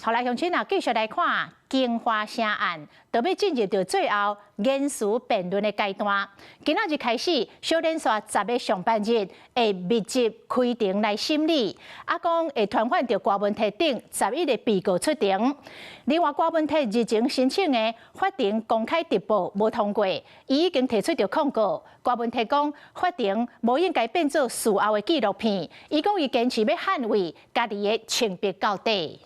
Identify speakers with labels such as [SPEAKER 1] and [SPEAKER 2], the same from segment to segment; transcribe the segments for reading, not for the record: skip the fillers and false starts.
[SPEAKER 1] 好来，乡亲啊，继续来看金华城案，就要进入到最后言辞辩论的阶段。今仔日开始，小连续10个上班日会密集开庭来审理，讲会传唤到郭文泰等11个被告出庭。另外，郭文泰日前申请的法庭公开直播无通过，伊已经提出着控告。郭文泰讲，法庭无应该变做事后的纪录片。伊讲，伊坚持要捍卫家己的清白到底。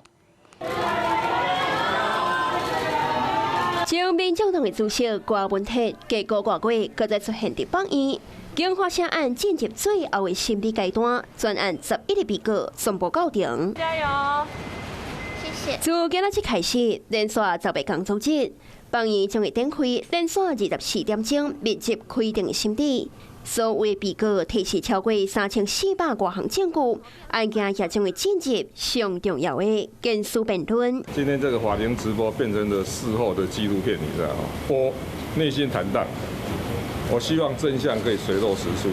[SPEAKER 2] 前民众党的主席郭文泰，结果外月搁再出现伫榜院。金华城案进入最后的审理阶段，专案11个被告全部到庭。
[SPEAKER 3] 加油！谢谢。
[SPEAKER 2] 自今仔日开始，连续10个工作日，榜院将会展开连续24点钟密集开庭的审理。所有的被告提示超过3400多项证据，案件也将会进入上重要的言辞辩论。
[SPEAKER 4] 今天这个法庭直播变成了事后的纪录片，你知道吗？我内心坦荡，我希望真相可以水落石出。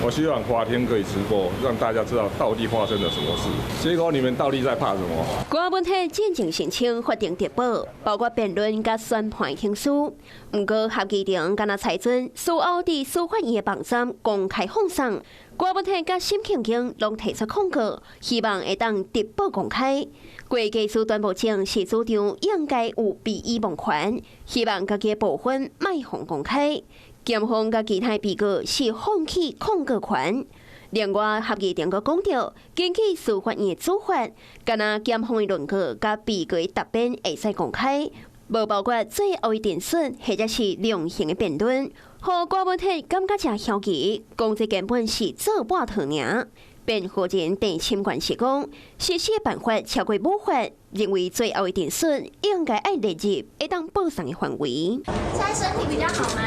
[SPEAKER 4] 我希望法庭可以直播，让大家知道到底发生了什么事。结果你们到底在怕什么？
[SPEAKER 2] 郭文泰进前申请法庭直播，包括辩论甲宣判听书。不过合议庭敢若裁准，事后伫司法院的网站公开放送。郭文泰甲沈庆京拢提出控告，希望会当直播公开。郭技师宣布证是主张应该有避义忘权，希望家己的部分卖互公开。检方甲其他被告是放弃控告权。另外，合议庭阁讲到，根据司法院的做法，敢若检方的论据甲被告的答辩会使公开，无包括最后的定损或者是量刑的辩论。互郭文泰感觉真消极，讲这根本是做半套尔。辩护人郑钦官是讲，实施的办法超过无法，认为最后的定损应该要列入会当保障的范围。
[SPEAKER 3] 现在身体比较好吗？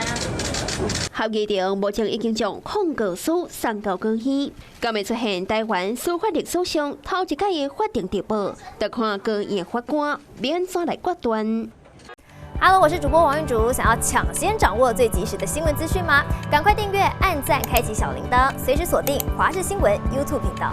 [SPEAKER 2] 合议庭目前已经将控告书送到高院，将会出现台湾司法历史上头一届的法庭直播，得看高院法官免怎来决断。
[SPEAKER 5] Hello， 我是主播王韵竹。想要抢先掌握最及时的新闻资讯吗？赶快订阅、按赞、开启小铃铛，随时锁定华视新闻 YouTube 频道。